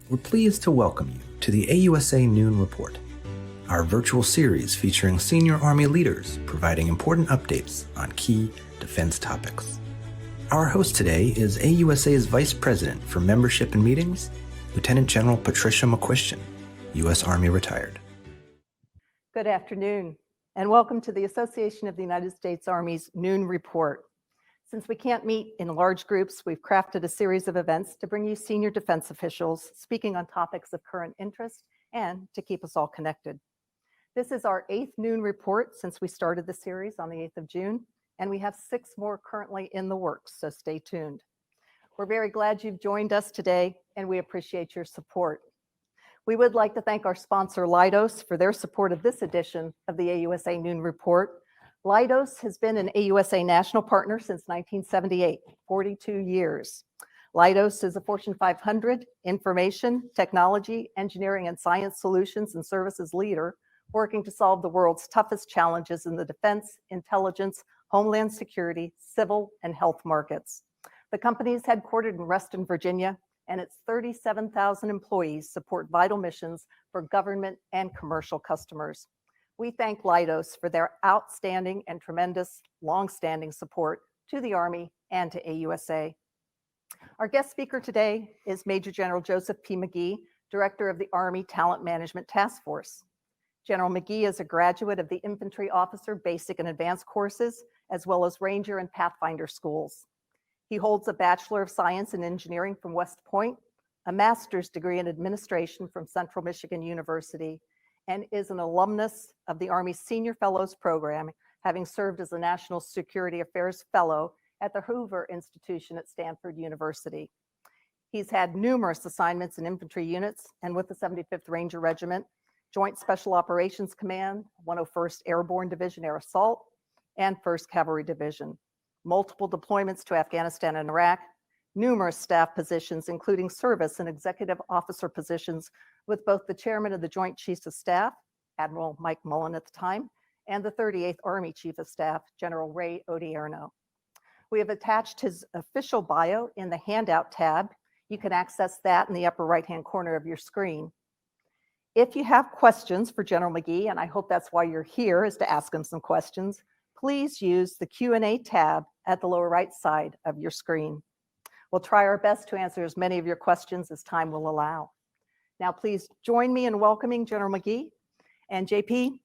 we're pleased to welcome you to the AUSA Noon Report, our virtual series featuring senior Army leaders providing important updates on key defense topics. Our host today is AUSA's Vice President for Membership and Meetings, Lieutenant General Patricia McCuistion, U.S. Army retired. Good afternoon, and welcome to the Association of the United States Army's Noon Report. Since we can't meet in large groups, we've crafted a series of events to bring you senior defense officials speaking on topics of current interest and to keep us all connected. This is our 8th Noon Report since we started the series on the 8th of June, and we have 6 more currently in the works, so stay tuned. We're very glad you've joined us today, and we appreciate your support. We would like to thank our sponsor, Leidos, for their support of this edition of the AUSA Noon Report. Leidos has been an AUSA national partner since 1978, 42 years. Leidos is a Fortune 500 information, technology, engineering, and science solutions and services leader working to solve the world's toughest challenges in the defense, intelligence, homeland security, civil, and health markets. The company is headquartered in Reston, Virginia, and its 37,000 employees support vital missions for government and commercial customers. We thank Leidos for their outstanding and tremendous long-standing support to the Army and to AUSA. Our guest speaker today is Major General Joseph P. Mcgee, Director of the Army Talent Management Task Force. General Mcgee is a graduate of the Infantry Officer Basic and Advanced courses, as well as Ranger and Pathfinder schools. He holds a Bachelor of Science in Engineering from West Point, a master's degree in administration from Central Michigan University, and is an alumnus of the Army Senior Fellows Program, having served as a National Security Affairs Fellow at the Hoover Institution at Stanford University. He's had numerous assignments in infantry units and with the 75th Ranger Regiment, Joint Special Operations Command, 101st Airborne Division Air Assault, and 1st Cavalry Division. Multiple deployments to Afghanistan and Iraq, numerous staff positions, including service and executive officer positions with both the chairman of the Joint Chiefs of Staff, Admiral Mike Mullen at the time, and the 38th Army Chief of Staff, General Ray Odierno. We have attached his official bio in the handout tab. You can access that in the upper right-hand corner of your screen. If you have questions for General Mcgee, and I hope that's why you're here, is to ask him some questions, please use the Q&A tab at the lower right side of your screen. We'll try our best to answer as many of your questions as time will allow. Now, please join me in welcoming General Mcgee. And JP,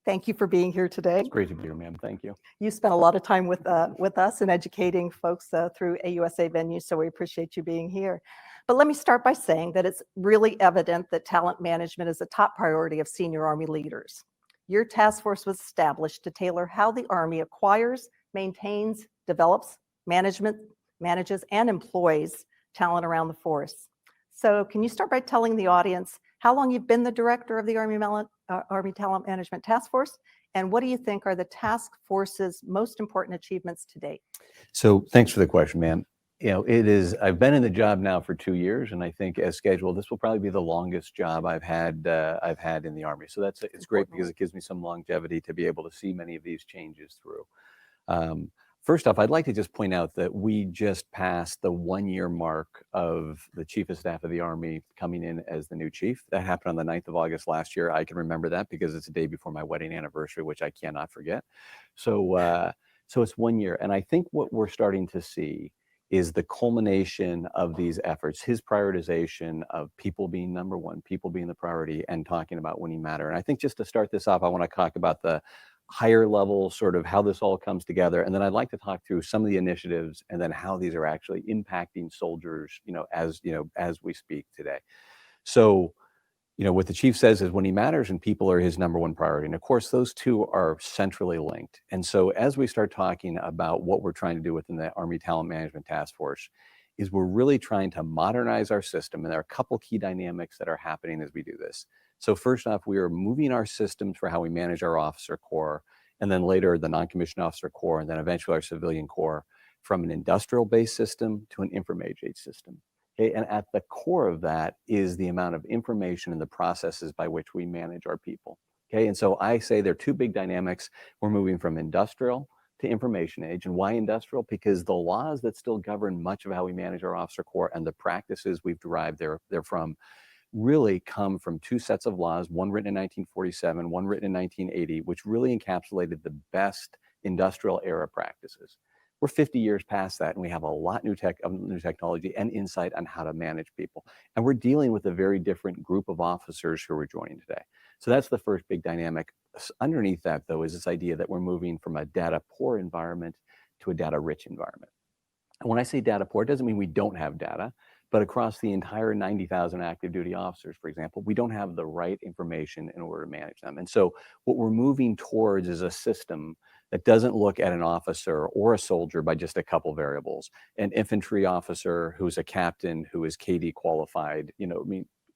thank you for being here today. It's great to be here, ma'am. Thank you. You spent a lot of time with us and educating folks through AUSA venues, so we appreciate you being here. But let me start by saying that it's really evident that talent management is a top priority of senior Army leaders. Your task force was established to tailor how the Army acquires, maintains, develops, manages, and employs talent around the force. So can you start by telling the audience how long you've been the director of the Army Talent Management Task Force, and what do you think are the task force's most important achievements to date? So thanks for the question, ma'am. I've been in the job now for 2 years, and I think as scheduled, this will probably be the longest job I've had in the Army. So it's great because it gives me some longevity to be able to see many of these changes through. First off, I'd like to just point out that we just passed the 1-year mark of the Chief of Staff of the Army coming in as the new chief. That happened on the 9th of August last year. I can remember that because it's a day before my wedding anniversary, which I cannot forget. So it's 1 year. And I think what we're starting to see is the culmination of these efforts, his prioritization of people being number one, people being the priority, and talking about winning matter. And I think just to start this off, I want to talk about the higher level, sort of how this all comes together. And then I'd like to talk through some of the initiatives and then how these are actually impacting soldiers, as we speak today. So, what the chief says is winning matters and people are his number one priority. And of course, those two are centrally linked. And so as we start talking about what we're trying to do within the Army Talent Management Task Force, is we're really trying to modernize our system. And there are a couple key dynamics that are happening as we do this. So first off, we are moving our systems for how we manage our officer corps, and then later the non-commissioned officer corps, and then eventually our civilian corps, from an industrial-based system to an information system. Okay, and at the core of that is the amount of information and the processes by which we manage our people. Okay, and so I say there are two big dynamics. We're moving from industrial to information age. And why industrial? Because the laws that still govern much of how we manage our officer corps and the practices we've derived therefrom really come from two sets of laws, one written in 1947, one written in 1980, which really encapsulated the best industrial era practices. We're 50 years past that, and we have a lot new technology and insight on how to manage people. And we're dealing with a very different group of officers who are joining today. So that's the first big dynamic. Underneath that, though, is this idea that we're moving from a data poor environment to a data rich environment. And when I say data poor, it doesn't mean we don't have data, but across the entire 90,000 active duty officers, for example, we don't have the right information in order to manage them. And so what we're moving towards is a system that doesn't look at an officer or a soldier by just a couple variables. An infantry officer who's a captain who is KD qualified,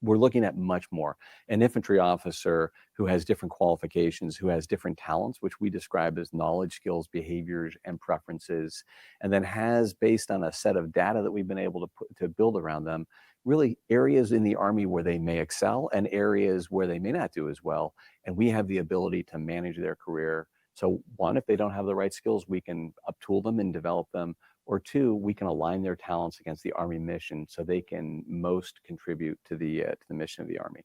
we're looking at much more. An infantry officer who has different qualifications, who has different talents, which we describe as knowledge, skills, behaviors, and preferences, and then has, based on a set of data that we've been able to build around them, really areas in the Army where they may excel and areas where they may not do as well. And we have the ability to manage their career. So one, if they don't have the right skills, we can uptool them and develop them. Or two, we can align their talents against the Army mission so they can most contribute to the mission of the Army.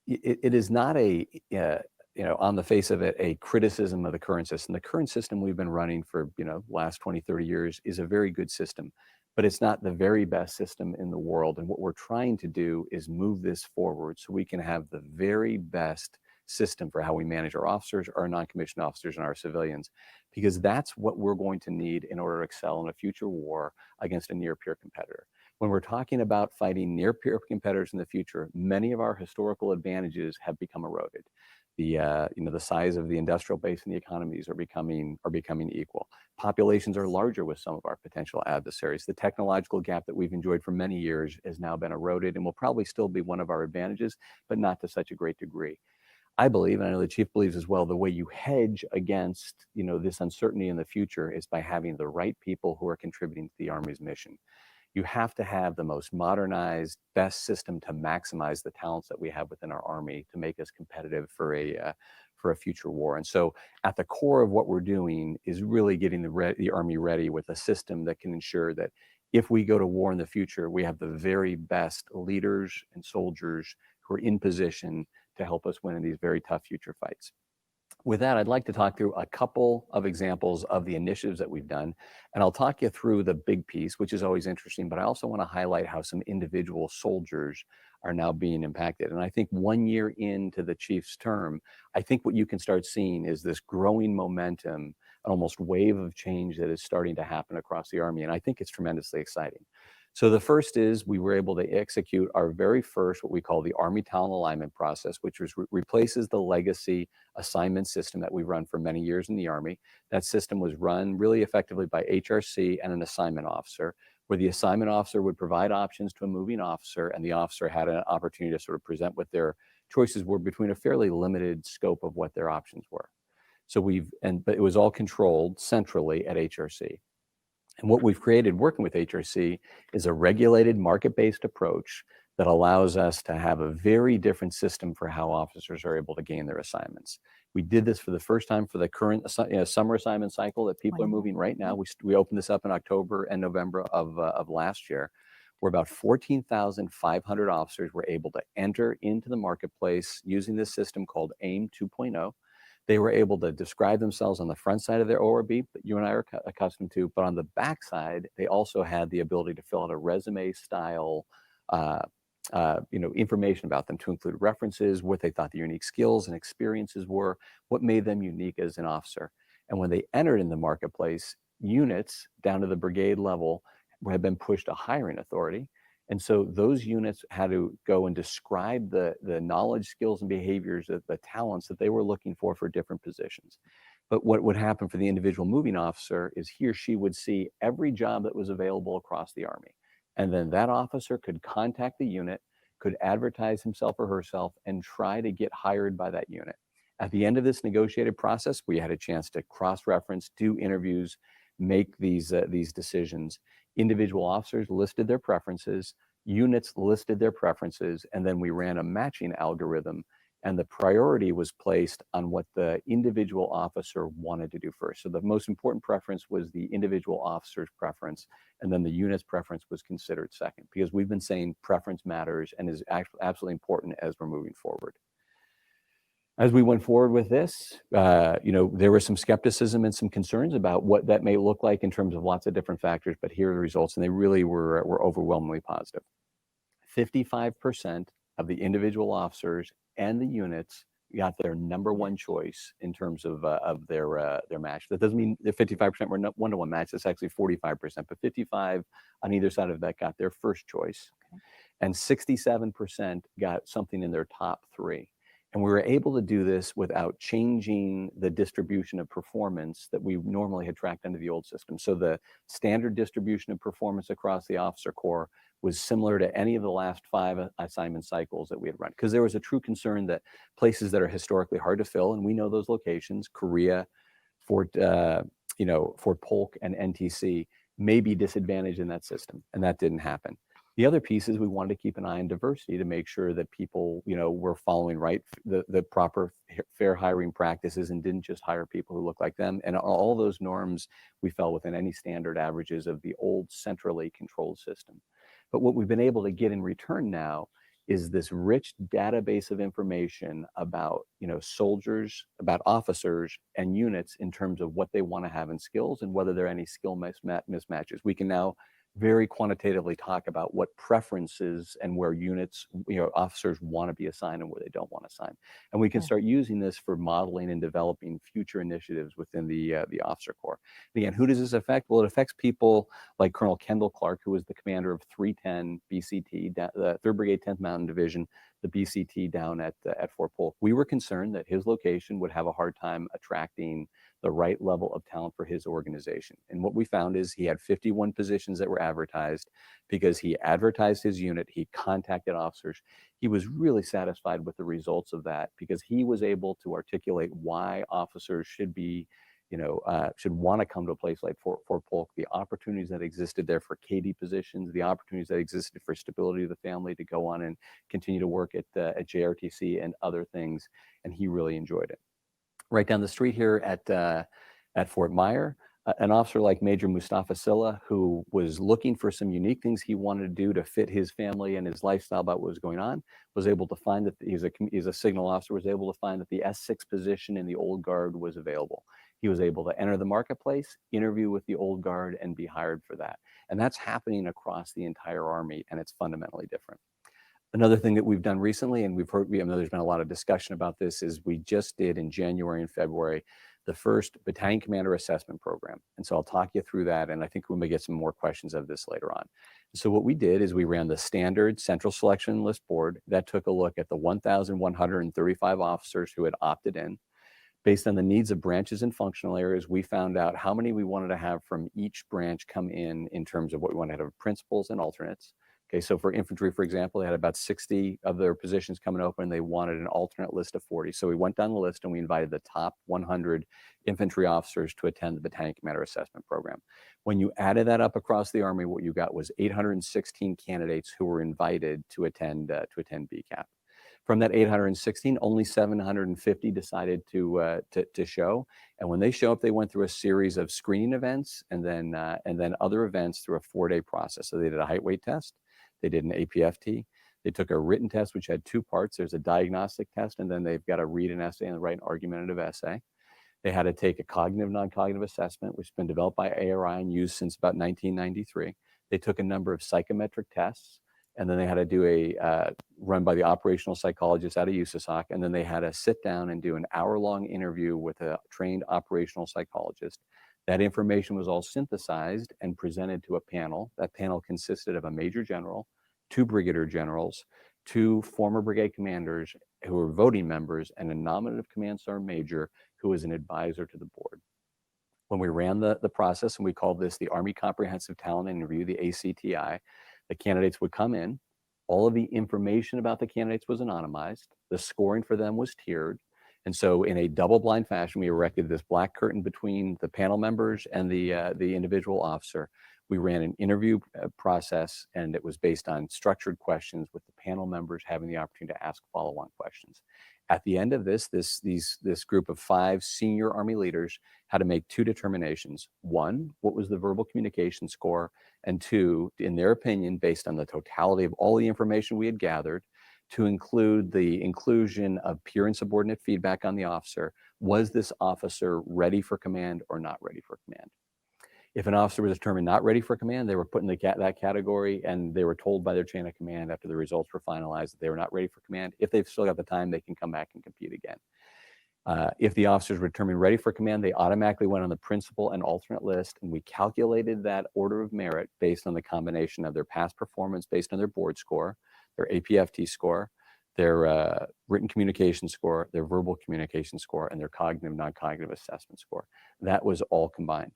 It is not on the face of it, a criticism of the current system. The current system we've been running for, last 20, 30 years is a very good system, but it's not the very best system in the world. And what we're trying to do is move this forward so we can have the very best system for how we manage our officers, our non-commissioned officers, and our civilians, because that's what we're going to need in order to excel in a future war against a near-peer competitor. When we're talking about fighting near-peer competitors in the future, many of our historical advantages have become eroded. The size of the industrial base and the economies are becoming equal. Populations are larger with some of our potential adversaries. The technological gap that we've enjoyed for many years has now been eroded and will probably still be one of our advantages, but not to such a great degree. I believe, and I know the chief believes as well, the way you hedge against, this uncertainty in the future is by having the right people who are contributing to the Army's mission. You have to have the most modernized, best system to maximize the talents that we have within our Army to make us competitive for a future war. And so at the core of what we're doing is really getting the Army ready with a system that can ensure that if we go to war in the future, we have the very best leaders and soldiers who are in position to help us win in these very tough future fights. With that, I'd like to talk through a couple of examples of the initiatives that we've done, and I'll talk you through the big piece, which is always interesting, but I also want to highlight how some individual soldiers are now being impacted. And I think 1 year into the chief's term, I think what you can start seeing is this growing momentum, an almost wave of change that is starting to happen across the Army, and I think it's tremendously exciting. So the first is we were able to execute our very first, what we call the Army Talent Alignment process, which replaces the legacy assignment system that we've run for many years in the Army. That system was run really effectively by HRC and an assignment officer, where the assignment officer would provide options to a moving officer, and the officer had an opportunity to sort of present what their choices were between a fairly limited scope of what their options were. So but it was all controlled centrally at HRC. And what we've created working with HRC is a regulated market-based approach that allows us to have a very different system for how officers are able to gain their assignments. We did this for the first time for the current summer assignment cycle that people are moving right now. We opened this up in October and November of last year, where about 14,500 officers were able to enter into the marketplace using this system called AIM 2.0. They were able to describe themselves on the front side of their ORB that you and I are accustomed to, but on the back side, they also had the ability to fill out a resume style information about them to include references, what they thought the unique skills and experiences were, what made them unique as an officer. And when they entered in the marketplace, units down to the brigade level had been pushed to hiring authority. And so those units had to go and describe the knowledge, skills, and behaviors, the talents that they were looking for different positions. But what would happen for the individual moving officer is he or she would see every job that was available across the Army. And then that officer could contact the unit, could advertise himself or herself, and try to get hired by that unit. At the end of this negotiated process, we had a chance to cross-reference, do interviews, make these decisions. Individual officers listed their preferences, units listed their preferences, and then we ran a matching algorithm And the priority was placed on what the individual officer wanted to do first. So the most important preference was the individual officer's preference, and then the unit's preference was considered second, because we've been saying preference matters and is absolutely important as we're moving forward. As we went forward with this, there was some skepticism and some concerns about what that may look like in terms of lots of different factors, but here are the results, and they really were overwhelmingly positive. 55% of the individual officers and the units got their number one choice in terms of their match. That doesn't mean the 55% were one-to-one match. That's actually 45%, but 55 on either side of that got their first choice, and 67% got something in their top three. And we were able to do this without changing the distribution of performance that we normally had tracked under the old system. So the standard distribution of performance across the officer corps was similar to any of the last 5 assignment cycles that we had run, because there was a true concern that places that are historically hard to fill, and we know those locations, Korea, Fort Polk, and NTC, may be disadvantaged in that system, and that didn't happen. The other piece is we wanted to keep an eye on diversity to make sure that people, were following the proper fair hiring practices and didn't just hire people who look like them. And all those norms, we fell within any standard averages of the old centrally controlled system. But what we've been able to get in return now is this rich database of information about, soldiers, about officers and units in terms of what they want to have in skills and whether there are any skill mismatches. We can now very quantitatively talk about what preferences and where units, officers want to be assigned and where they don't want to assign. And we can start using this for modeling and developing future initiatives within the officer corps. And again, who does this affect? Well, it affects people like Colonel Kendall Clark, who was the commander of 310 BCT, the 3rd Brigade 10th Mountain Division, the BCT down at Fort Polk. We were concerned that his location would have a hard time attracting the right level of talent for his organization. And what we found is he had 51 positions that were advertised because he advertised his unit, he contacted officers. He was really satisfied with the results of that because he was able to articulate why officers should be, should want to come to a place like Fort Polk, the opportunities that existed there for KD positions, the opportunities that existed for stability of the family to go on and continue to work at JRTC and other things. And he really enjoyed it. Right down the street here at Fort Myer, an officer like Major Mustafa Silla, who was looking for some unique things he wanted to do to fit his family and his lifestyle about what was going on, was able to find that he's a signal officer, was able to find that the S6 position in the old guard was available. He was able to enter the marketplace, interview with the old guard, and be hired for that. And that's happening across the entire Army, and it's fundamentally different. Another thing that we've done recently, and I know there's been a lot of discussion about this, is we just did in January and February the first Battalion Commander Assessment Program. And so I'll talk you through that, and I think we may get some more questions of this later on. So what we did is we ran the standard central selection list board that took a look at the 1,135 officers who had opted in. Based on the needs of branches and functional areas, we found out how many we wanted to have from each branch come in terms of what we wanted to have principals and alternates. Okay, so for infantry, for example, they had about 60 of their positions coming open, and they wanted an alternate list of 40. So we went down the list and we invited the top 100 infantry officers to attend the Battalion Commander Assessment Program. When you added that up across the Army, what you got was 816 candidates who were invited to attend BCAP. From that 816, only 750 decided to show. And when they show up, they went through a series of screening events and then other events through a 4-day process. So they did a height weight test. They did an APFT. They took a written test, which had 2 parts. There's a diagnostic test, and then they've got to read an essay and write an argumentative essay. They had to take a cognitive, non-cognitive assessment, which has been developed by ARI and used since about 1993. They took a number of psychometric tests, and then they had to do run by the operational psychologist out of USASOC, and then they had to sit down and do an hour-long interview with a trained operational psychologist. That information was all synthesized and presented to a panel. That panel consisted of a major general, 2 brigadier generals, 2 former brigade commanders who were voting members, and a nominative command sergeant major who was an advisor to the board. When we ran the process, and we called this the Army Comprehensive Talent Interview, the ACTI, the candidates would come in. All of the information about the candidates was anonymized. The scoring for them was tiered. And so in a double-blind fashion, we erected this black curtain between the panel members and the individual officer. We ran an interview process, and it was based on structured questions with the panel members having the opportunity to ask follow-on questions. At the end of this group of 5 senior Army leaders had to make 2 determinations. 1, what was the verbal communication score? And 2, in their opinion, based on the totality of all the information we had gathered, to include the inclusion of peer and subordinate feedback on the officer. Was this officer ready for command or not ready for command? If an officer was determined not ready for command, they were put in that category, and they were told by their chain of command after the results were finalized that they were not ready for command. If they've still got the time, they can come back and compete again. If the officers were determined ready for command, they automatically went on the principal and alternate list, and we calculated that order of merit based on the combination of their past performance, based on their board score, their APFT score, their written communication score, their verbal communication score, and their cognitive, non-cognitive assessment score. That was all combined.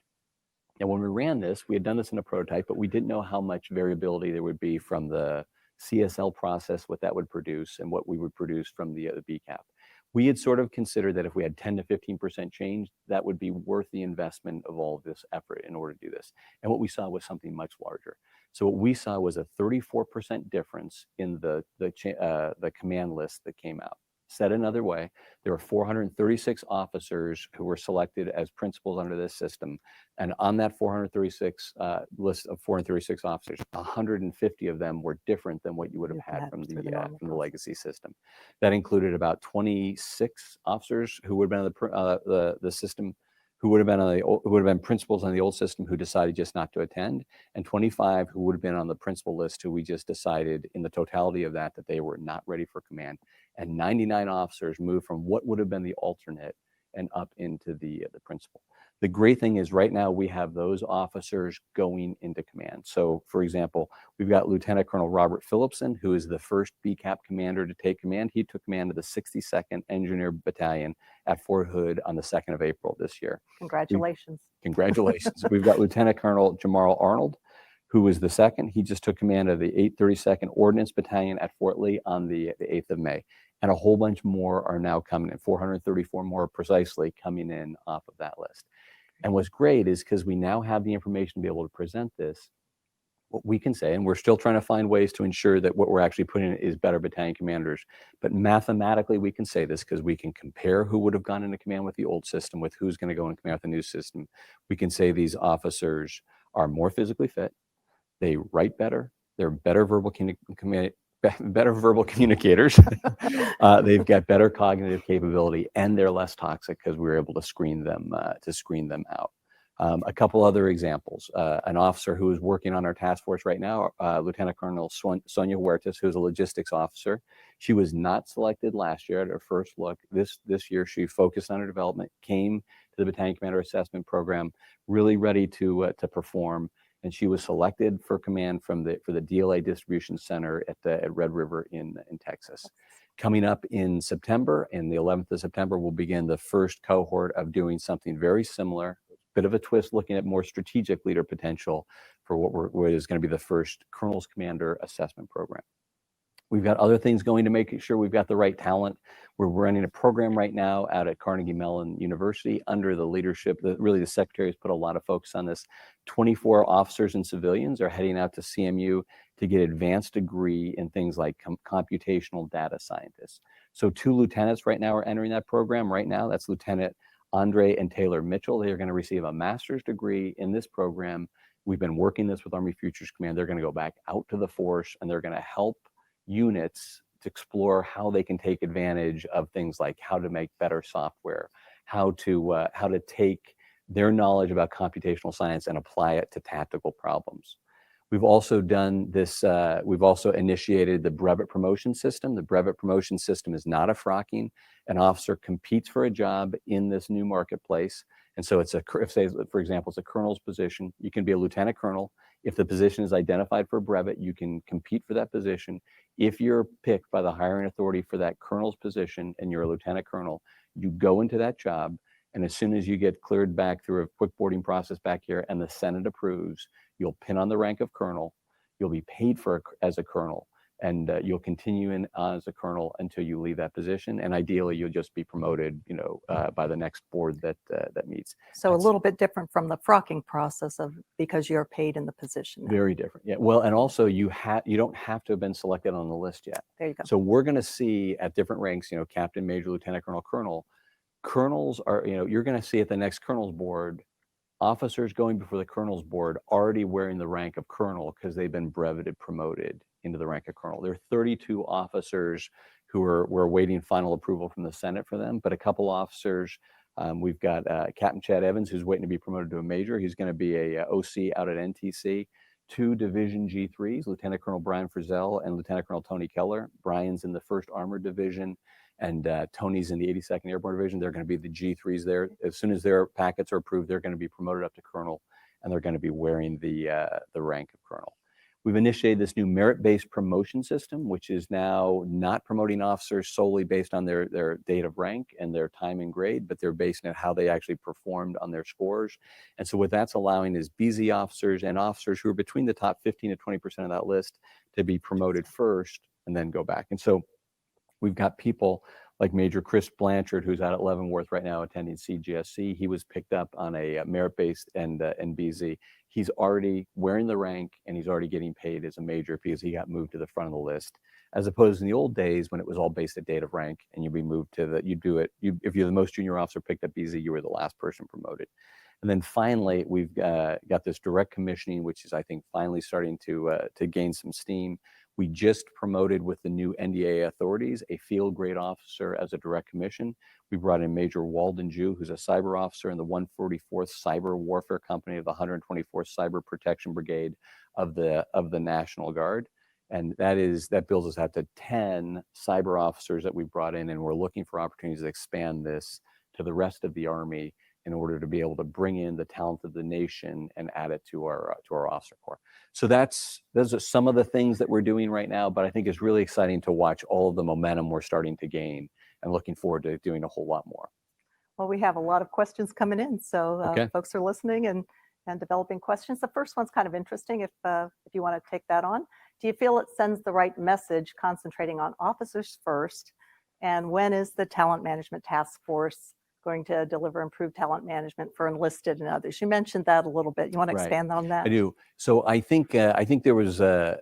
And when we ran this, we had done this in a prototype, but we didn't know how much variability there would be from the CSL process, what that would produce, and what we would produce from the BCAP. We had sort of considered that if we had 10 to 15% change, that would be worth the investment of all of this effort in order to do this. And what we saw was something much larger. So what we saw was a 34% difference in the command list that came out. Said another way, there were 436 officers who were selected as principals under this system. And on that 436 list of 436 officers, 150 of them were different than what you would have had from the legacy system. That included about 26 officers who would have been on the system, who would have been principals on the old system who decided just not to attend, and 25 who would have been on the principal list who we just decided in the totality of that they were not ready for command. And 99 officers moved from what would have been the alternate and up into the principal. The great thing is right now we have those officers going into command. So for example, we've got Lieutenant Colonel Robert Phillipson, who is the first BCAP commander to take command. He took command of the 62nd Engineer Battalion at Fort Hood on the 2nd of April this year. Congratulations. Congratulations. We've got Lieutenant Colonel Jamarl Arnold, who was the 2nd. He just took command of the 832nd Ordnance Battalion at Fort Lee on the 8th of May. And a whole bunch more are now coming in, 434 more precisely coming in off of that list. And what's great is because we now have the information to be able to present this, what we can say, and we're still trying to find ways to ensure that what we're actually putting in is better battalion commanders, but mathematically we can say this because we can compare who would have gone into command with the old system with who's going to go into command with the new system. We can say these officers are more physically fit, they write better, they're better verbal communicators. They've got better cognitive capability, and they're less toxic because we were able to screen them out. A couple other examples. An officer who is working on our task force right now, Lieutenant Colonel Sonia Huertas, who's a logistics officer. She was not selected last year at her first look. This year, she focused on her development, came to the Battalion Commander Assessment Program, really ready to perform. And she was selected for command for the DLA Distribution Center at Red River in Texas. Coming up in September, and the 11th of September, we'll begin the first cohort of doing something very similar, bit of a twist, looking at more strategic leader potential for what is going to be the first Colonel's Commander Assessment Program. We've got other things going to make sure we've got the right talent. We're running a program right now out at Carnegie Mellon University under the leadership, really the Secretary has put a lot of focus on this. 24 officers and civilians are heading out to CMU to get advanced degree in things like computational data scientists. So 2 lieutenants right now are entering that program right now. That's Lieutenant Andre and Taylor Mitchell. They are going to receive a master's degree in this program. We've been working this with Army Futures Command. They're going to go back out to the force, and they're going to help units to explore how they can take advantage of things like how to make better software, how to take their knowledge about computational science and apply it to tactical problems. We've also done this, we've also initiated the brevet promotion system. The brevet promotion system is not a frocking. An officer competes for a job in this new marketplace. And so it's say, for example, it's a colonel's position. You can be a lieutenant colonel. If the position is identified for a brevet, you can compete for that position. If you're picked by the hiring authority for that colonel's position and you're a lieutenant colonel, you go into that job. And as soon as you get cleared back through a quick boarding process back here and the Senate approves, you'll pin on the rank of colonel. You'll be paid as a colonel. and you'll continue in as a colonel until you leave that position. And ideally, you'll just be promoted, by the next board that meets. So a That's little bit different from the frocking process of because you're paid in the position now. very different. Yeah. Well, and also you don't have to have been selected on the list yet. There you go. So we're going to see at different ranks, captain, major, lieutenant, colonel. Colonels are, you're going to see at the next colonel's board, officers going before the colonel's board already wearing the rank of colonel because they've been breveted promoted into the rank of colonel. There are 32 officers who we're awaiting final approval from the Senate for them, but a couple officers, we've got Captain Chad Evans, who's waiting to be promoted to a major. He's going to be a OC out at NTC. 2 Division G3s, Lieutenant Colonel Brian Frizzell and Lieutenant Colonel Tony Keller. Brian's in the 1st Armored Division, and Tony's in the 82nd Airborne Division. They're going to be the G3s there. As soon as their packets are approved, they're going to be promoted up to colonel, and they're going to be wearing the rank of colonel. We've initiated this new merit-based promotion system, which is now not promoting officers solely based on their date of rank and their time and grade, but they're based on how they actually performed on their scores. And so what that's allowing is BZ officers and officers who are between the top 15 to 20% of that list to be promoted first and then go back. And so we've got people like Major Chris Blanchard, who's out at Leavenworth right now attending CGSC. He was picked up on a merit-based and BZ. He's already wearing the rank and he's already getting paid as a major because he got moved to the front of the list, as opposed to in the old days when it was all based at date of rank and you'd be moved to if you're the most junior officer picked up BZ, you were the last person promoted. And then finally, we've got this direct commissioning, which is, I think, finally starting to gain some steam. We just promoted with the new NDA authorities a field grade officer as a direct commission. We brought in Major Walden Jew, who's a cyber officer in the 144th Cyber Warfare Company of the 124th Cyber Protection Brigade of the National Guard. And that builds us out to 10 cyber officers that we brought in, and we're looking for opportunities to expand this to the rest of the Army in order to be able to bring in the talent of the nation and add it to our officer corps. So those are some of the things that we're doing right now, but I think it's really exciting to watch all of the momentum we're starting to gain, and looking forward to doing a whole lot more. Well, we have a lot of questions coming in, so Okay. folks are listening and developing questions. The first one's kind of interesting if you want to take that on. Do you feel it sends the right message concentrating on officers first? And when is the Talent Management Task Force going to deliver improved talent management for enlisted and others? You mentioned that a little bit. You want to Right. expand on that? I do. So I think there's a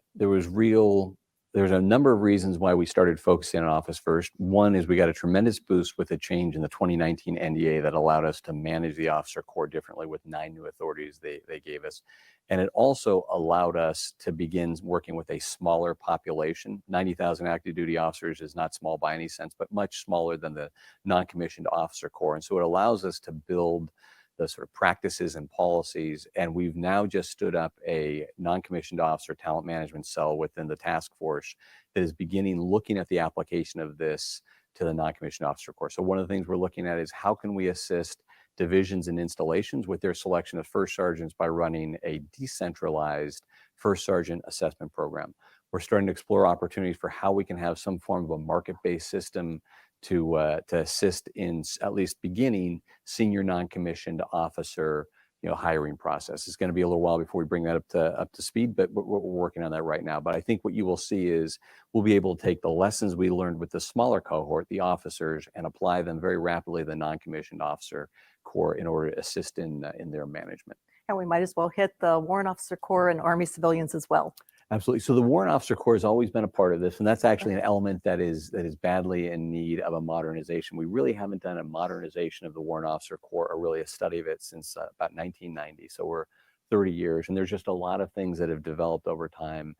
number of reasons why we started focusing on office first. One is we got a tremendous boost with a change in the 2019 NDA that allowed us to manage the officer corps differently with 9 new authorities they gave us. And it also allowed us to begin working with a smaller population. 90,000 active duty officers is not small by any sense, but much smaller than the non-commissioned officer corps. And so it allows us to build the sort of practices and policies. And we've now just stood up a non-commissioned officer talent management cell within the task force that is beginning looking at the application of this to the non-commissioned officer corps. So one of the things we're looking at is how can we assist divisions and installations with their selection of first sergeants by running a decentralized first sergeant assessment program. We're starting to explore opportunities for how we can have some form of a market-based system to assist in at least beginning senior non-commissioned officer hiring process. It's going to be a little while before we bring that up to speed, but we're working on that right now. But I think what you will see is we'll be able to take the lessons we learned with the smaller cohort, the officers, and apply them very rapidly to the non-commissioned officer corps in order to assist in their management. And we might as well hit the Warrant Officer Corps and Army civilians as well. Absolutely. So the Warrant Officer Corps has always been a part of this, and that's actually an element that is badly in need of a modernization. We really haven't done a modernization of the Warrant Officer Corps, or really a study of it, since about 1990. So we're 30 years, and there's just a lot of things that have developed over time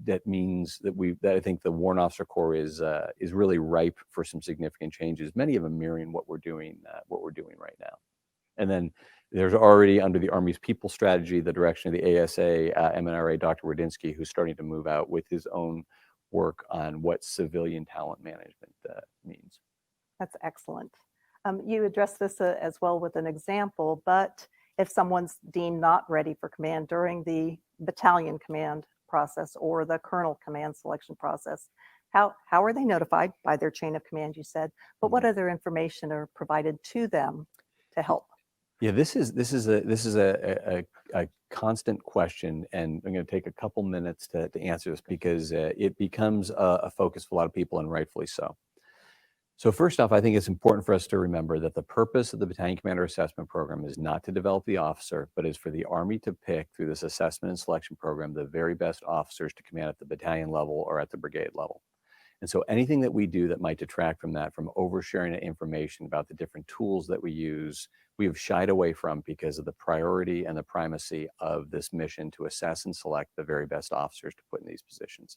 that means that I think the Warrant Officer Corps is really ripe for some significant changes. Many of them mirroring what we're doing right now. And then there's already, under the Army's people strategy, the direction of the ASA, MNRA, Dr. Radinsky, who's starting to move out with his own work on what civilian talent management means. That's excellent. You addressed this as well with an example, but if someone's deemed not ready for command during the battalion command process or the colonel command selection process, how are they notified? By their chain of command, you said, but what other information are provided to them to help? Yeah, this is a constant question, and I'm going to take a couple minutes to answer this because it becomes a focus for a lot of people, and rightfully so. So first off, I think it's important for us to remember that the purpose of the Battalion Commander Assessment Program is not to develop the officer, but is for the Army to pick through this assessment and selection program the very best officers to command at the battalion level or at the brigade level. And so anything that we do that might detract from that, from oversharing information about the different tools that we use, we have shied away from because of the priority and the primacy of this mission to assess and select the very best officers to put in these positions.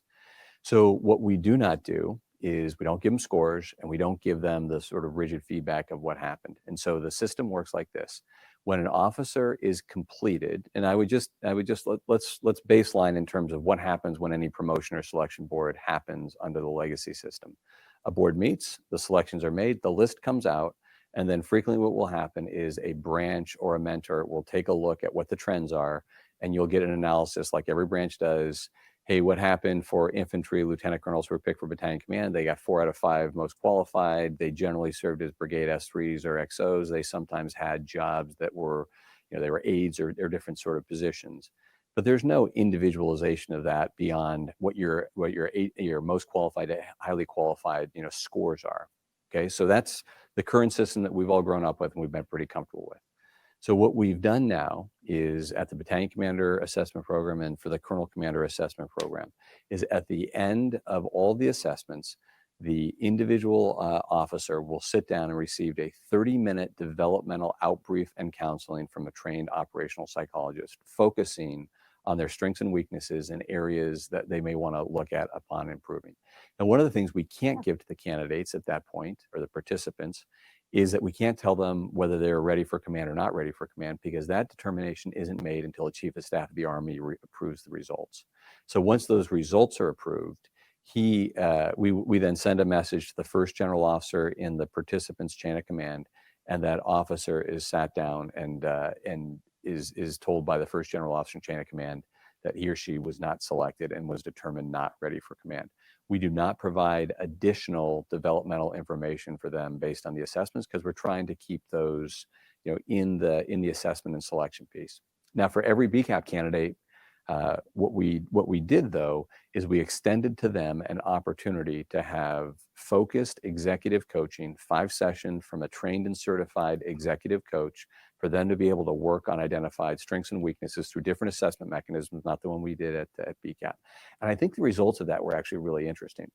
So what we do not do is we don't give them scores, and we don't give them the sort of rigid feedback of what happened. And so the system works like this. When an officer is completed, and let's baseline in terms of what happens when any promotion or selection board happens under the legacy system. A board meets, the selections are made, the list comes out, and then frequently what will happen is a branch or a mentor will take a look at what the trends are, and you'll get an analysis like every branch does. Hey, what happened for infantry lieutenant colonels who were picked for battalion command? They got 4 out of 5 most qualified. They generally served as brigade S3s or XOs. They sometimes had jobs that were, they were aides or different sort of positions. But there's no individualization of that beyond what your most qualified, highly qualified, scores are. Okay, so that's the current system that we've all grown up with and we've been pretty comfortable with. So what we've done now is at the Battalion Commander Assessment Program and for the Colonel Commander Assessment Program is at the end of all the assessments, the individual officer will sit down and receive a 30-minute developmental outbrief and counseling from a trained operational psychologist, focusing on their strengths and weaknesses and areas that they may want to look at upon improving. And one of the things we can't give to the candidates at that point, or the participants, is that we can't tell them whether they're ready for command or not ready for command, because that determination isn't made until the Chief of Staff of the Army approves the results. So once those results are approved, we then send a message to the first general officer in the participant's chain of command, and that officer is sat down and is told by the first general officer in chain of command that he or she was not selected and was determined not ready for command. We do not provide additional developmental information for them based on the assessments because we're trying to keep those, in the assessment and selection piece. Now, for every BCAP candidate, what we did though is we extended to them an opportunity to have focused executive coaching, 5 sessions from a trained and certified executive coach, for them to be able to work on identified strengths and weaknesses through different assessment mechanisms, not the one we did at BCAP. And I think the results of that were actually really interesting,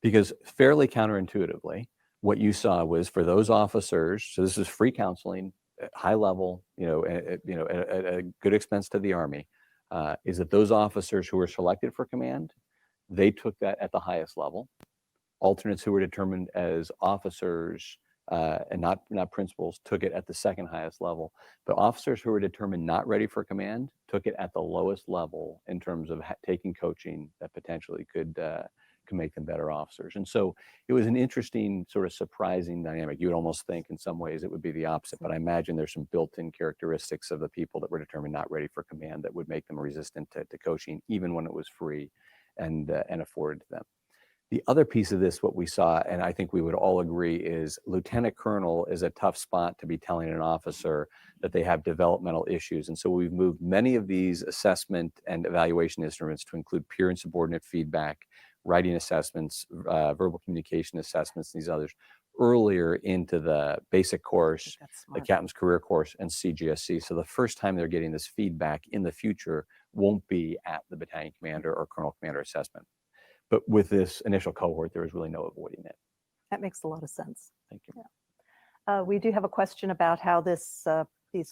because fairly counterintuitively, what you saw was for those officers, so this is free counseling, high level, at a good expense to the Army, is that those officers who were selected for command, they took that at the highest level. Alternates who were determined as officers and not principals took it at the second highest level. But officers who were determined not ready for command took it at the lowest level in terms of taking coaching that potentially could make them better officers. And so it was an interesting, sort of surprising dynamic. You would almost think in some ways it would be the opposite, but I imagine there's some built-in characteristics of the people that were determined not ready for command that would make them resistant to coaching, even when it was free and afforded to them. The other piece of this, what we saw, and I think we would all agree, is lieutenant colonel is a tough spot to be telling an officer that they have developmental issues. And so we've moved many of these assessment and evaluation instruments to include peer and subordinate feedback, writing assessments, verbal communication assessments, and these others earlier into the basic course, the captain's career course, and CGSC. So the first time they're getting this feedback in the future won't be at the battalion commander or colonel commander assessment. But with this initial cohort, there is really no avoiding it. That makes a lot of sense. Thank you. Yeah. We do have a question about how these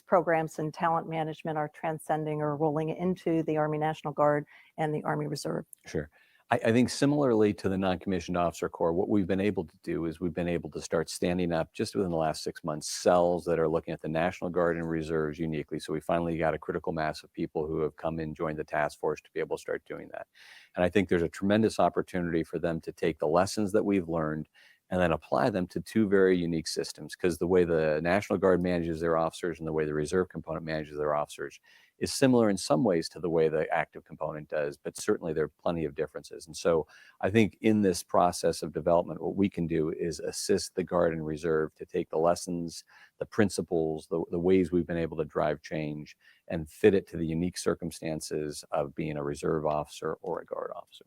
programs and talent management are transcending or rolling into the Army National Guard and the Army Reserve. Sure. I think similarly to the non-commissioned officer corps, what we've been able to do is we've been able to start standing up just within the last 6 months, cells that are looking at the National Guard and Reserves uniquely. So we finally got a critical mass of people who have come and joined the task force to be able to start doing that. And I think there's a tremendous opportunity for them to take the lessons that we've learned, and then apply them to two very unique systems, because the way the National Guard manages their officers and the way the reserve component manages their officers is similar in some ways to the way the active component does, but certainly there are plenty of differences. And so I think in this process of development, what we can do is assist the Guard and Reserve to take the lessons, the principles, the ways we've been able to drive change, and fit it to the unique circumstances of being a reserve officer or a Guard officer.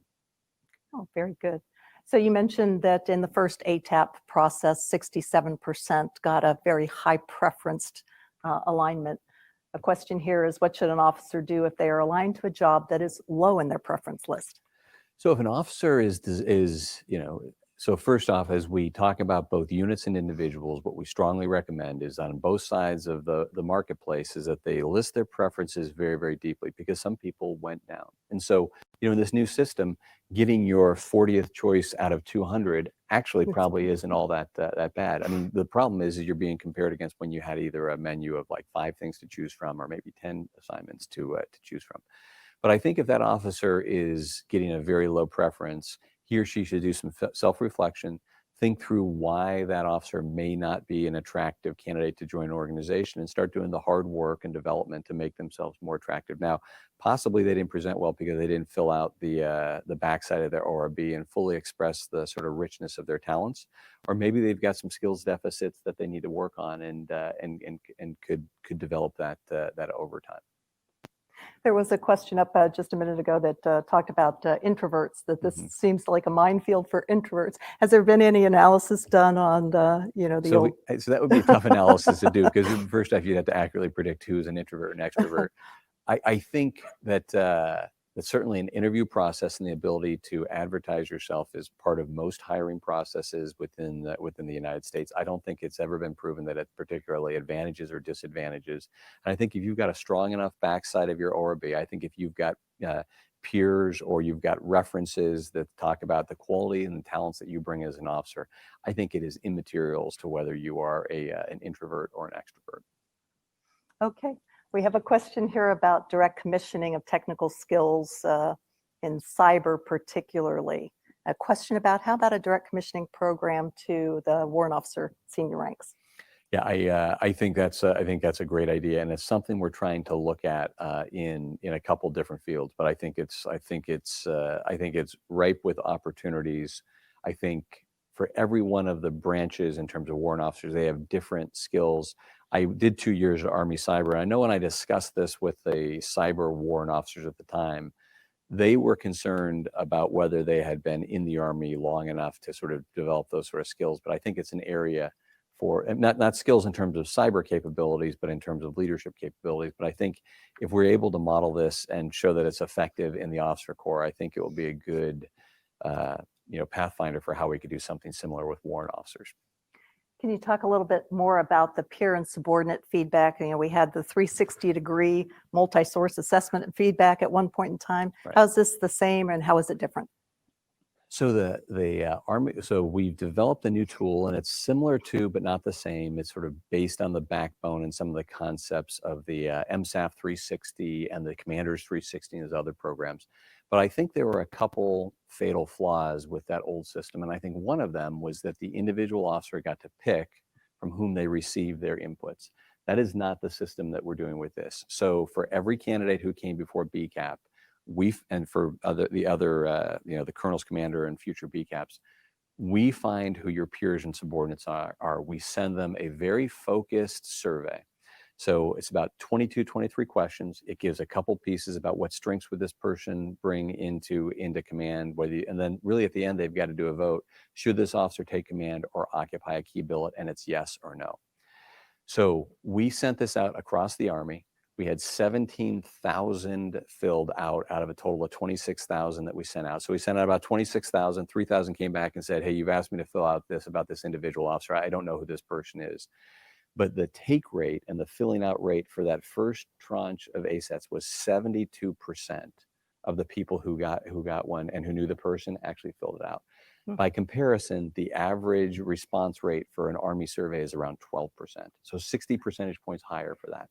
Oh, very good. So you mentioned that in the first ATAP process, 67% got a very high preferenced alignment. A question here is, what should an officer do if they are aligned to a job that is low in their preference list? So if an officer so first off, as we talk about both units and individuals, what we strongly recommend is on both sides of the marketplace is that they list their preferences very, very deeply, because some people went down. And so, in this new system, getting your 40th choice out of 200 actually probably isn't all that bad. I mean, the problem is you're being compared against when you had either a menu of like 5 things to choose from or maybe 10 assignments to choose from. But I think if that officer is getting a very low preference, he or she should do some self-reflection, think through why that officer may not be an attractive candidate to join an organization, and start doing the hard work and development to make themselves more attractive. Now, possibly they didn't present well because they didn't fill out the backside of their ORB and fully express the sort of richness of their talents, or maybe they've got some skills deficits that they need to work on and could develop that over time. There was a question up just a minute ago that talked about introverts, that this seems like a minefield for introverts. Has there been any analysis done on the So that would be a tough analysis to do, because first off, you'd have to accurately predict who's an introvert and extrovert. I think that certainly an interview process and the ability to advertise yourself is part of most hiring processes within the United States. I don't think it's ever been proven that it particularly advantages or disadvantages. And I think if you've got a strong enough backside of your ORB, I think if you've got peers or you've got references that talk about the quality and the talents that you bring as an officer, I think it is immaterial as to whether you are an introvert or an extrovert. Okay. We have a question here about direct commissioning of technical skills in cyber particularly. A question about how about a direct commissioning program to the warrant officer senior ranks? Yeah, I think that's a great idea, and it's something we're trying to look at in a couple different fields. But I think it's ripe with opportunities. I think for every one of the branches in terms of warrant officers, they have different skills. I did 2 years of Army Cyber. I know when I discussed this with the cyber warrant officers at the time, they were concerned about whether they had been in the Army long enough to sort of develop those sort of skills. But I think it's an area for not skills in terms of cyber capabilities, but in terms of leadership capabilities. But I think if we're able to model this and show that it's effective in the officer corps, I think it will be a good pathfinder for how we could do something similar with warrant officers. Can you talk a little bit more about the peer and subordinate feedback? We had the 360-degree multi-source assessment and feedback at one point in time. Right. How's this the same and how is it different? So the Army, so we've developed a new tool, and it's similar to, but not the same. It's sort of based on the backbone and some of the concepts of the MSAF 360 and the Commanders 360 and those other programs. But I think there were a couple fatal flaws with that old system. And I think one of them was that the individual officer got to pick from whom they received their inputs. That is not the system that we're doing with this. So for every candidate who came before BCAP, and for the colonel's commander and future BCAPs, we find who your peers and subordinates are. We send them a very focused survey. So it's about 22, 23 questions. It gives a couple pieces about what strengths would this person bring into command, and then really at the end, they've got to do a vote. Should this officer take command or occupy a key billet? And it's yes or no. So we sent this out across the Army. We had 17,000 filled out of a total of 26,000 that we sent out. So we sent out about 26,000, 3,000 came back and said, hey, you've asked me to fill out this about this individual officer. I don't know who this person is. But the take rate and the filling out rate for that first tranche of ASETs was 72% of the people who got one and who knew the person actually filled it out. By comparison, the average response rate for an Army survey is around 12%. So 60 percentage points higher for that.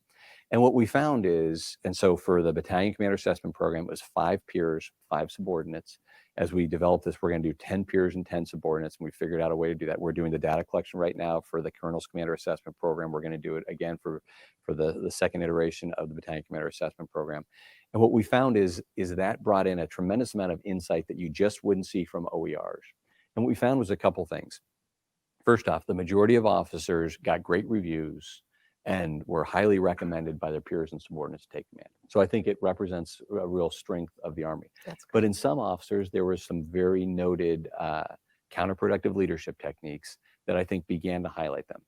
And what we found is, and so for the Battalion Commander Assessment Program, it was 5 peers, 5 subordinates. as we develop this, we're going to do 10 peers and 10 subordinates, and we figured out a way to do that. We're doing the data collection right now for the Colonel's Commander Assessment Program. We're going to do it again for the second iteration of the Battalion Commander Assessment Program. And what we found is that brought in a tremendous amount of insight that you just wouldn't see from OERs. And what we found was a couple things. First off, the majority of officers got great reviews and were highly recommended by their peers and subordinates to take command. So I think it represents a real strength of the Army. But in some officers, there were some very noted counterproductive leadership techniques that I think began to highlight them.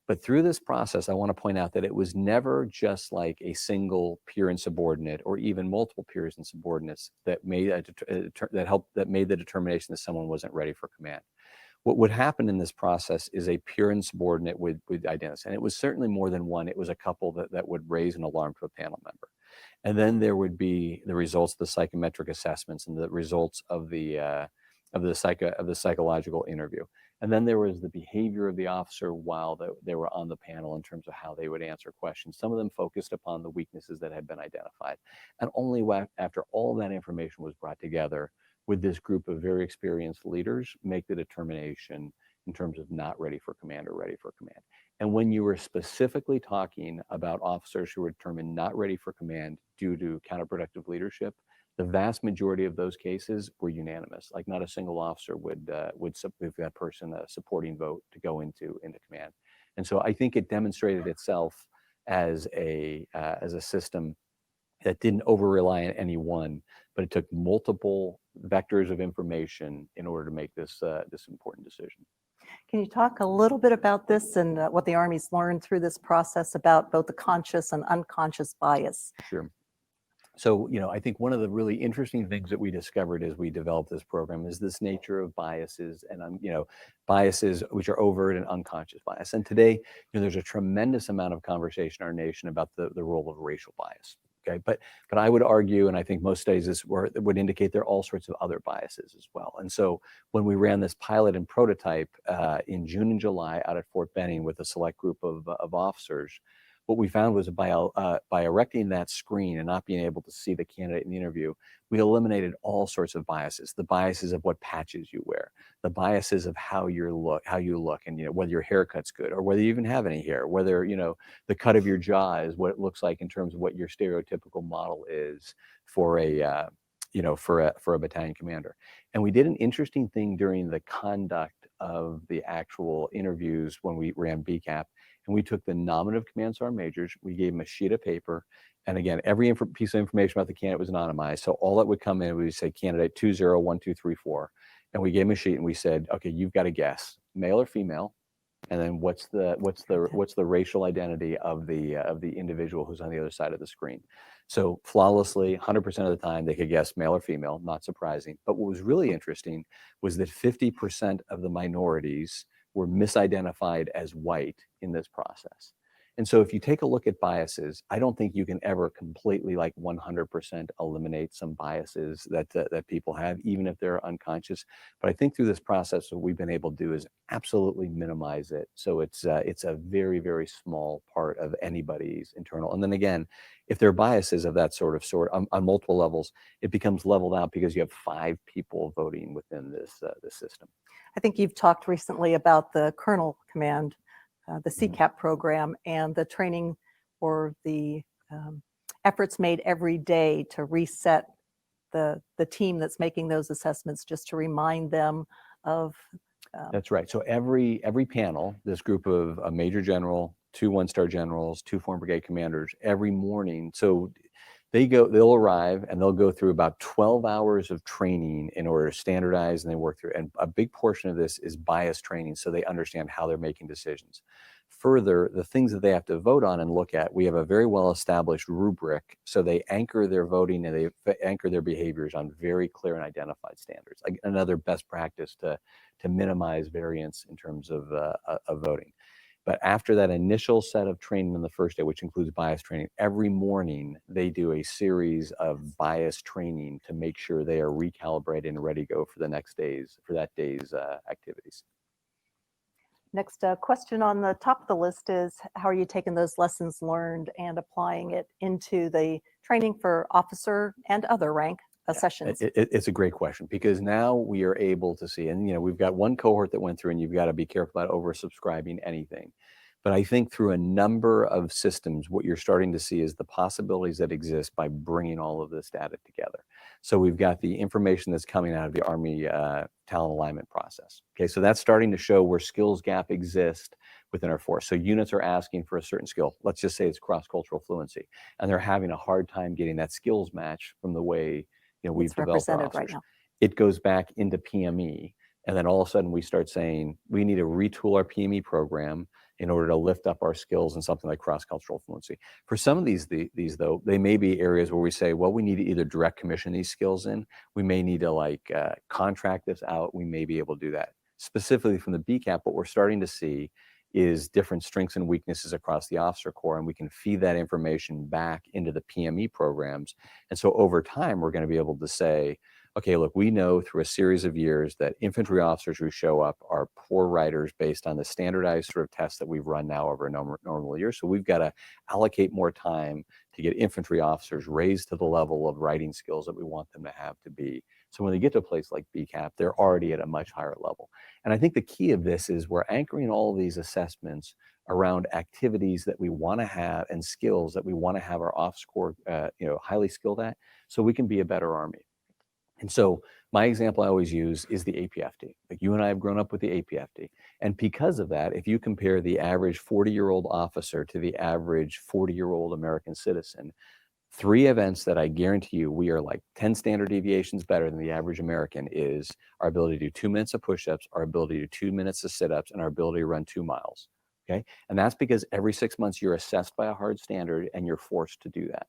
But through this process, I want to point out that it was never just like a single peer and subordinate, or even multiple peers and subordinates that made the determination that someone wasn't ready for command. What would happen in this process is a peer and subordinate would identify, and it was certainly more than one. It was a couple that would raise an alarm to a panel member. And then there would be the results of the psychometric assessments and the results of the psychological interview. And then there was the behavior of the officer while they were on the panel in terms of how they would answer questions. Some of them focused upon the weaknesses that had been identified. And only after all that information was brought together would this group of very experienced leaders make the determination in terms of not ready for command or ready for command. And when you were specifically talking about officers who were determined not ready for command due to counterproductive leadership, the vast majority of those cases were unanimous. Like not a single officer would give that person a supporting vote to go into command. And so I think it demonstrated itself as a system that didn't over rely on any one, but it took multiple vectors of information in order to make this important decision. Can you talk a little bit about this and what the Army's learned through this process about both the conscious and unconscious bias? Sure. So, I think one of the really interesting things that we discovered as we developed this program is this nature of biases and, biases which are overt and unconscious bias. And today, there's a tremendous amount of conversation in our nation about the role of racial bias. Okay, but I would argue, and I think most studies would indicate there are all sorts of other biases as well. And so when we ran this pilot and prototype in June and July out at Fort Benning with a select group of officers, what we found was by erecting that screen and not being able to see the candidate in the interview, we eliminated all sorts of biases. The biases of what patches you wear, the biases of how you look, and whether your haircut's good or whether you even have any hair, whether the cut of your jaw is what it looks like in terms of what your stereotypical model is for a battalion commander. And we did an interesting thing during the conduct of the actual interviews when we ran BCAP. And we took the nominative command sergeant majors, we gave them a sheet of paper, and again, every piece of information about the candidate was anonymized. So all that would come in, we would say candidate 201234, and we gave them a sheet and we said, okay, you've got to guess, male or female, and then what's the racial identity of the individual who's on the other side of the screen. So flawlessly, 100% of the time, they could guess male or female, not surprising. But what was really interesting was that 50% of the minorities were misidentified as white in this process. And so if you take a look at biases, I don't think you can ever completely 100% eliminate some biases that people have, even if they're unconscious. But I think through this process, what we've been able to do is absolutely minimize it. So it's a very, very small part of anybody's internal. And then again, if there are biases of that sort on multiple levels, it becomes leveled out because you have 5 people voting within this system. I think you've talked recently about the Colonel Command, the CCAP program, and the training or the efforts made every day to reset the team that's making those assessments, just to remind them of. That's right. So every panel, this group of a major general, 2 one-star generals, 2 former brigade commanders, every morning. So they'll arrive and they'll go through about 12 hours of training in order to standardize, and they work through. And a big portion of this is bias training, so they understand how they're making decisions. Further, the things that they have to vote on and look at, we have a very well-established rubric, so they anchor their voting and they anchor their behaviors on very clear and identified standards. Another best practice to minimize variance in terms of voting. But after that initial set of training on the first day, which includes bias training, every morning they do a series of bias training to make sure they are recalibrated and ready to go for that day's activities. Next question on the top of the list is, how are you taking those lessons learned and applying it into the training for officer and other rank sessions? It's a great question, because now we are able to see, and we've got one cohort that went through, and you've got to be careful about oversubscribing anything. But I think through a number of systems, what you're starting to see is the possibilities that exist by bringing all of this data together. So we've got the information that's coming out of the Army talent alignment process. Okay, so that's starting to show where skills gap exist within our force. So units are asking for a certain skill. Let's just say it's cross-cultural fluency, and they're having a hard time getting that skills match from the way we've developed our officers. Right now. It goes back into PME, and then all of a sudden we start saying we need to retool our PME program in order to lift up our skills in something like cross-cultural fluency. For some of these though, they may be areas where we say, well, we need to either direct commission these skills in, we may need to contract this out, we may be able to do that. Specifically from the BCAP, what we're starting to see is different strengths and weaknesses across the officer corps, and we can feed that information back into the PME programs. And so over time, we're going to be able to say, okay, look, we know through a series of years that infantry officers who show up are poor writers based on the standardized sort of tests that we've run now over a normal year. So we've got to allocate more time to get infantry officers raised to the level of writing skills that we want them to have to be. So when they get to a place like BCAP, they're already at a much higher level. And I think the key of this is we're anchoring all of these assessments around activities that we want to have and skills that we want to have our officer corps, highly skilled at, so we can be a better Army. And so my example I always use is the APFD. Like, you and I have grown up with the APFD. And because of that, if you compare the average 40-year-old officer to the average 40-year-old American citizen, 3 events that I guarantee you we are like 10 standard deviations better than the average American is our ability to do 2 minutes of push-ups, our ability to do 2 minutes of sit-ups, and our ability to run 2 miles. Okay? And that's because every 6 months you're assessed by a hard standard and you're forced to do that.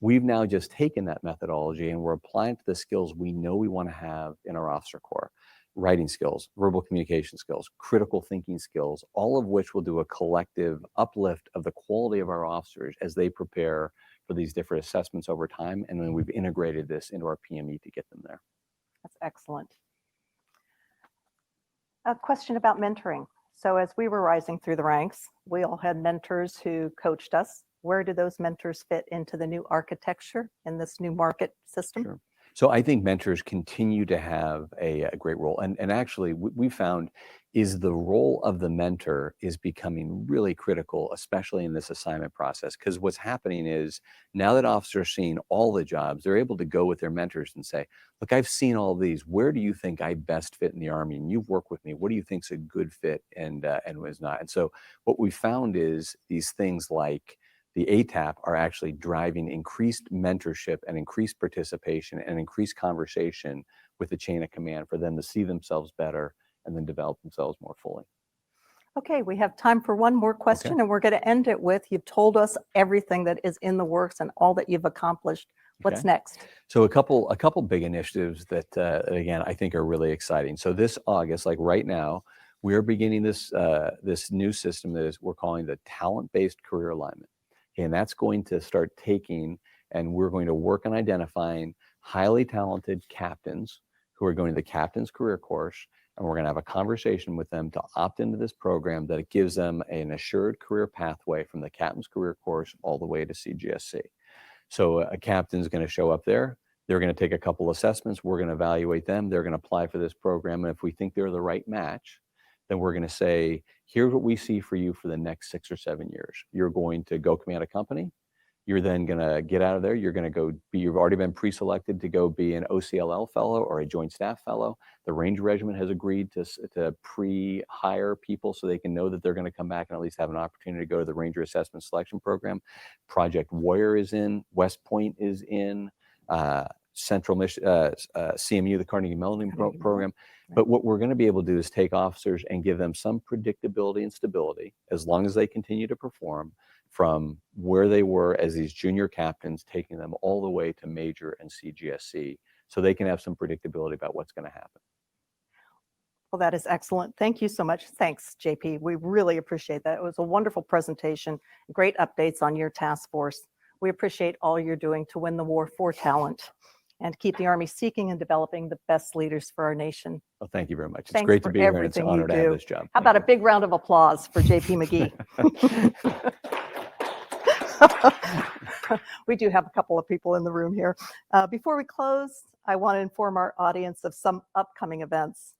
We've now just taken that methodology and we're applying it to the skills we know we want to have in our officer corps. Writing skills, verbal communication skills, critical thinking skills, all of which will do a collective uplift of the quality of our officers as they prepare for these different assessments over time. And then we've integrated this into our PME to get them there. That's excellent. A question about mentoring. So as we were rising through the ranks, we all had mentors who coached us. Where do those mentors fit into the new architecture in this new market system? Sure. So I think mentors continue to have a great role. And actually, we found is the role of the mentor is becoming really critical, especially in this assignment process. Because what's happening is now that officers are seeing all the jobs, they're able to go with their mentors and say, look, I've seen all these. Where do you think I best fit in the Army? And you've worked with me. What do you think's a good fit and was not? And so what we found is these things like the ATAP are actually driving increased mentorship and increased participation and increased conversation with the chain of command for them to see themselves better and then develop themselves more fully. Okay, we have time for one more question, Okay. and we're going to end it with, you've told us everything that is in the works and all that you've accomplished. What's Okay. next? So a couple big initiatives that again I think are really exciting. So this August, like right now, we are beginning this new system that we're calling the talent-based career alignment. And that's going to start taking, and we're going to work on identifying highly talented captains who are going to the captain's career course, and we're going to have a conversation with them to opt into this program that it gives them an assured career pathway from the captain's career course all the way to CGSC. So a captain's going to show up there. They're going to take a couple assessments. We're going to evaluate them. They're going to apply for this program. And if we think they're the right match, then we're going to say, here's what we see for you for the next 6 or 7 years. You're going to go command a company. You're then going to get out of there. You're going to go be, you've already been pre-selected to go be an OCLL fellow or a joint staff fellow. The Ranger Regiment has agreed to pre-hire people so they can know that they're going to come back and at least have an opportunity to go to the Ranger Assessment Selection Program. Project Warrior is in, West Point is in, Central Mission, CMU, the Carnegie Mellon Program. But what we're going to be able to do is take officers and give them some predictability and stability as long as they continue to perform from where they were as these junior captains, taking them all the way to Major and CGSC so they can have some predictability about what's going to happen. Well, that is excellent. Thank you so much. Thanks, JP. We really appreciate that. It was a wonderful presentation, great updates on your task force. We appreciate all you're doing to win the war for talent and keep the Army seeking and developing the best leaders for our nation. Well, thank you very much. It's Thanks great to for be here, and it's an everything honor you to have do. this job. How about a big round of applause for JP Mcgee? We do have a couple of people in the room here. Before we close, I want to inform our audience of some upcoming events.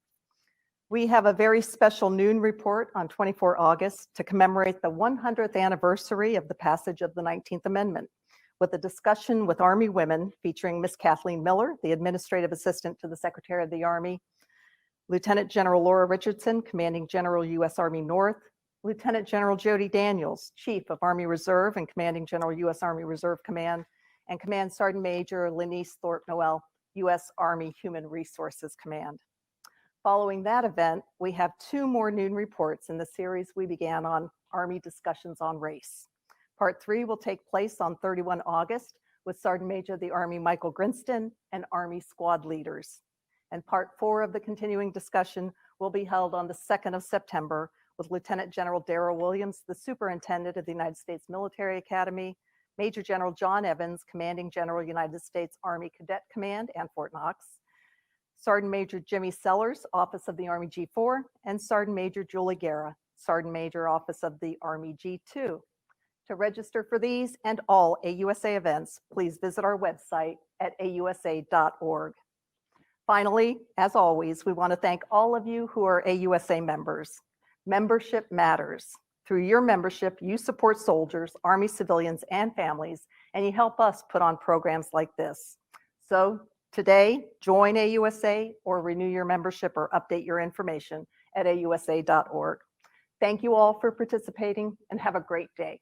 We have a very special noon report on 24 August to commemorate the 100th anniversary of the passage of the 19th Amendment, with a discussion with Army women featuring Miss Kathleen Miller, the Administrative Assistant to the Secretary of the Army, Lieutenant General Laura Richardson, Commanding General, U.S. Army North, Lieutenant General Jody Daniels, Chief of Army Reserve and Commanding General, U.S. Army Reserve Command, and Command Sergeant Major Lenise Thorpe Noel, U.S. Army Human Resources Command. Following that event, we have 2 more noon reports in the series we began on Army Discussions on Race. Part 3 will take place on 31 August with Sergeant Major of the Army Michael Grinston and Army squad leaders. And Part 4 of the continuing discussion will be held on the 2nd of September with Lieutenant General Darrell Williams, the Superintendent of the United States Military Academy, Major General John Evans, Commanding General, United States Army Cadet Command and Fort Knox, Sergeant Major Jimmy Sellers, Office of the Army G4, and Sergeant Major Julie Guerra, Sergeant Major, Office of the Army G2. To register for these and all AUSA events, please visit our website at ausa.org. Finally, as always, we want to thank all of you who are AUSA members. Membership matters. Through your membership, you support soldiers, Army civilians, and families, and you help us put on programs like this. So today, join AUSA or renew your membership or update your information at ausa.org. Thank you all for participating and have a great day.